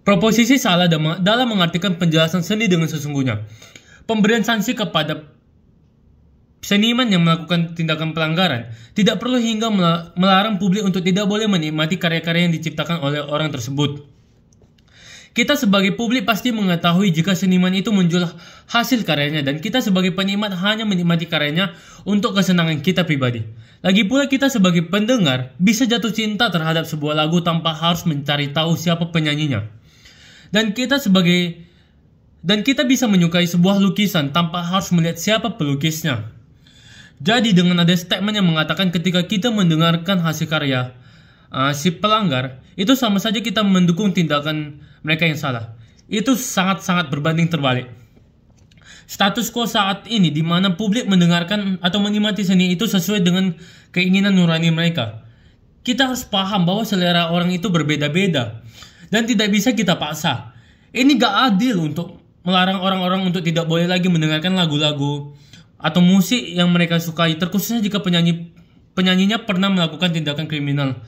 Proposisi salah dalam mengartikan penjelasan seni dengan sesungguhnya. Pemberian sanksi kepada seniman yang melakukan tindakan pelanggaran tidak perlu hingga melarang publik untuk tidak boleh menikmati karya-karya yang diciptakan oleh orang tersebut. Kita sebagai publik pasti mengetahui jika seniman itu menjual hasil karyanya dan kita sebagai penikmat hanya menikmati karyanya untuk kesenangan kita pribadi. Lagi pula kita sebagai pendengar bisa jatuh cinta terhadap sebuah lagu tanpa harus mencari tahu siapa penyanyinya. Dan kita bisa menyukai sebuah lukisan tanpa harus melihat siapa pelukisnya. Jadi dengan ada statement yang mengatakan ketika kita mendengarkan hasil karya si pelanggar, itu sama saja kita mendukung tindakan mereka yang salah. Itu sangat-sangat berbanding terbalik. Status quo saat ini di mana publik mendengarkan atau menikmati seni itu sesuai dengan keinginan nurani mereka. Kita harus paham bahwa selera orang itu berbeda-beda dan tidak bisa kita paksa. Ini gak adil untuk melarang orang-orang untuk tidak boleh lagi mendengarkan lagu-lagu atau musik yang mereka sukai, terkhususnya jika penyanyinya pernah melakukan tindakan kriminal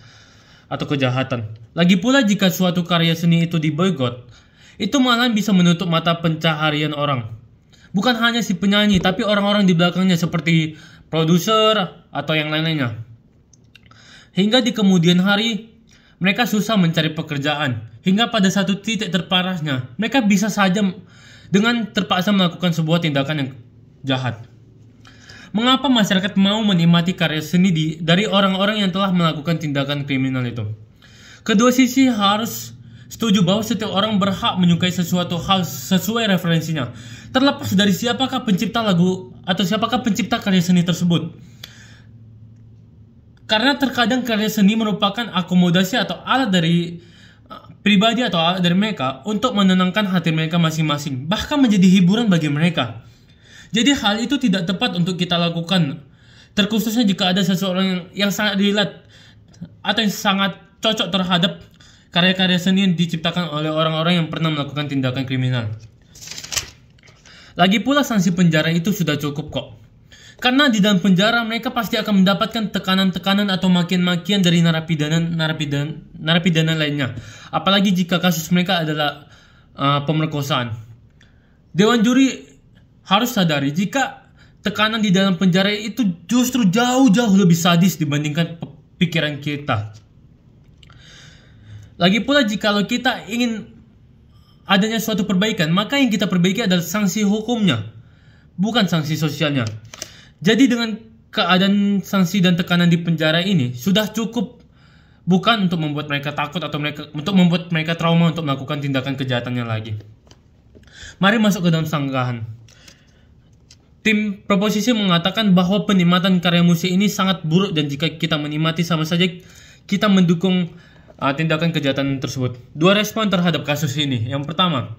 atau kejahatan. Lagi pula jika suatu karya seni itu diboikot, itu malah bisa menutup mata pencaharian orang. Bukan hanya si penyanyi, tapi orang-orang di belakangnya seperti produser atau yang lain-lainnya. Hingga di kemudian hari, mereka susah mencari pekerjaan. Hingga pada satu titik terparahnya, mereka bisa saja dengan terpaksa melakukan sebuah tindakan yang jahat. Mengapa masyarakat mau menikmati karya seni dari orang-orang yang telah melakukan tindakan kriminal itu? Kedua sisi harus setuju bahwa setiap orang berhak menyukai sesuatu hal sesuai referensinya, terlepas dari siapakah pencipta lagu atau siapakah pencipta karya seni tersebut. Karena terkadang karya seni merupakan akomodasi atau alat dari pribadi atau alat dari mereka untuk menenangkan hati mereka masing-masing, bahkan menjadi hiburan bagi mereka. Jadi hal itu tidak tepat untuk kita lakukan, terkhususnya jika ada seseorang yang sangat relate atau yang sangat cocok terhadap karya-karya seni yang diciptakan oleh orang-orang yang pernah melakukan tindakan kriminal. Lagi pula sanksi penjara itu sudah cukup kok. Karena di dalam penjara mereka pasti akan mendapatkan tekanan-tekanan atau makian-makian dari narapidana lainnya. Apalagi jika kasus mereka adalah pemerkosaan. Dewan juri harus sadari jika tekanan di dalam penjara itu justru jauh-jauh lebih sadis dibandingkan pikiran kita. Lagi pula jikalau kita ingin adanya suatu perbaikan, maka yang kita perbaiki adalah sanksi hukumnya, bukan sanksi sosialnya. Jadi dengan keadaan sanksi dan tekanan di penjara ini sudah cukup, bukan untuk membuat mereka takut atau untuk membuat mereka trauma untuk melakukan tindakan kejahatannya lagi. Mari masuk ke dalam sanggahan. Tim proposisi mengatakan bahwa penikmatan karya musik ini sangat buruk dan jika kita menikmati sama saja kita mendukung tindakan kejahatan tersebut. Dua respon terhadap kasus ini. Yang pertama,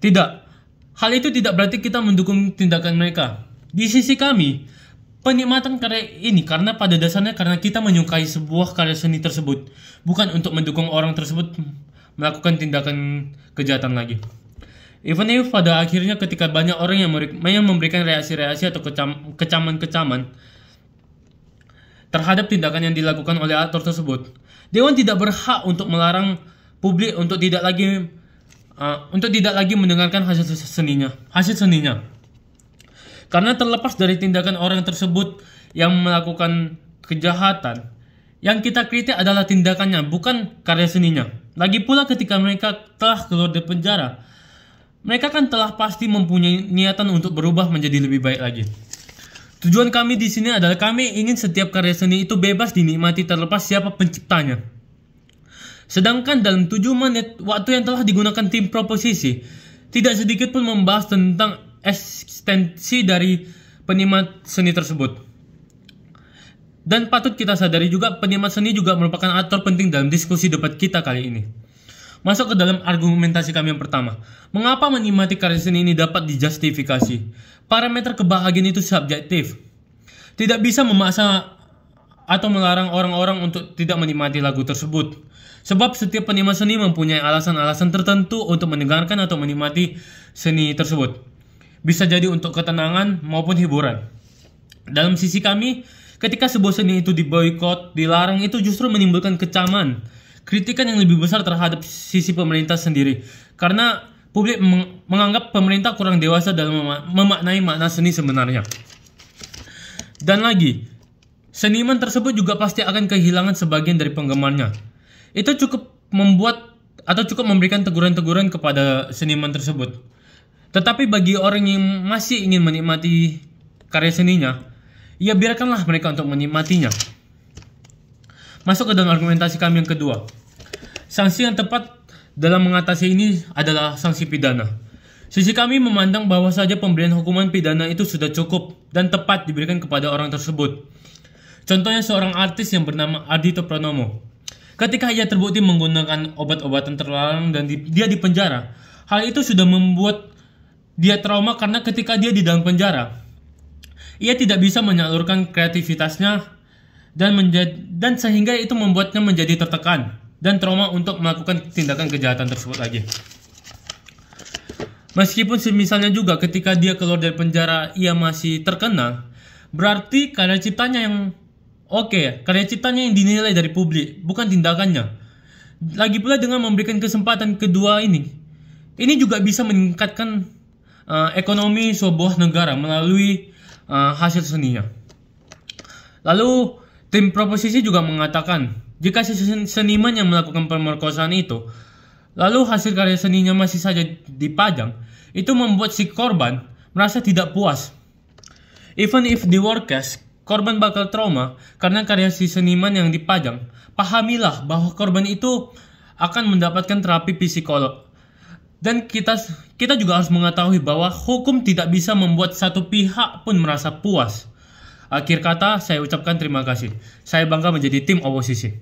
tidak. Hal itu tidak berarti kita mendukung tindakan mereka. Di sisi kami, penikmatan karya ini karena pada dasarnya karena kita menyukai sebuah karya seni tersebut, bukan untuk mendukung orang tersebut melakukan tindakan kejahatan lagi. Even if pada akhirnya ketika banyak orang yang memberikan reaksi-reaksi atau kecaman-kecaman terhadap tindakan yang dilakukan oleh aktor tersebut, Dewan tidak berhak untuk melarang publik untuk tidak lagi mendengarkan hasil seninya. Karena terlepas dari tindakan orang tersebut yang melakukan kejahatan, yang kita kritik adalah tindakannya, bukan karya seninya. Lagi pula ketika mereka telah keluar dari penjara, mereka kan telah pasti mempunyai niatan untuk berubah menjadi lebih baik lagi. Tujuan kami di sini adalah kami ingin setiap karya seni itu bebas dinikmati terlepas siapa penciptanya. Sedangkan dalam 7 menit waktu yang telah digunakan tim proposisi, tidak sedikit pun membahas tentang eksistensi dari penikmat seni tersebut. Dan patut kita sadari juga penikmat seni juga merupakan aktor penting dalam diskusi debat kita kali ini. Masuk ke dalam argumentasi kami yang pertama. Mengapa menikmati karya seni ini dapat dijustifikasi? Parameter kebahagiaan itu subjektif. Tidak bisa memaksa atau melarang orang-orang untuk tidak menikmati lagu tersebut. Sebab setiap penikmat seni mempunyai alasan-alasan tertentu untuk mendengarkan atau menikmati seni tersebut. Bisa jadi untuk ketenangan maupun hiburan. Dalam sisi kami, ketika sebuah seni itu diboikot, dilarang, itu justru menimbulkan kecaman, kritikan yang lebih besar terhadap sisi pemerintah sendiri. Karena publik menganggap pemerintah kurang dewasa dalam memaknai makna seni sebenarnya. Dan lagi, seniman tersebut juga pasti akan kehilangan sebagian dari penggemarnya. Itu cukup memberikan teguran-teguran kepada seniman tersebut. Tetapi bagi orang yang masih ingin menikmati karya seninya, ya biarkanlah mereka untuk menikmatinya. Masuk ke dalam argumentasi kami yang kedua. Sanksi yang tepat dalam mengatasi ini adalah sanksi pidana. Sisi kami memandang bahwa saja pemberian hukuman pidana itu sudah cukup dan tepat diberikan kepada orang tersebut. Contohnya seorang artis yang bernama Ardhito Pranomo. Ketika ia terbukti menggunakan obat-obatan terlarang dan dia dipenjara, hal itu sudah membuat dia trauma karena ketika dia di dalam penjara, ia tidak bisa menyalurkan kreativitasnya dan sehingga itu membuatnya menjadi tertekan dan trauma untuk melakukan tindakan kejahatan tersebut lagi. Meskipun misalnya juga ketika dia keluar dari penjara ia masih terkenal, berarti karya ciptanya yang karya ciptanya yang dinilai dari publik, bukan tindakannya. Lagi pula dengan memberikan kesempatan kedua ini juga bisa meningkatkan ekonomi sebuah negara melalui hasil seninya. Lalu tim proposisi juga mengatakan, jika seniman yang melakukan pemerkosaan itu, lalu hasil karya seninya masih saja dipajang, itu membuat si korban merasa tidak puas. Even if the workers, korban bakal trauma karena karya si seniman yang dipajang. Pahamilah bahwa korban itu akan mendapatkan terapi psikolog. Dan kita juga harus mengetahui bahwa hukum tidak bisa membuat satu pihak pun merasa puas. Akhir kata, saya ucapkan terima kasih. Saya bangga menjadi tim oposisi.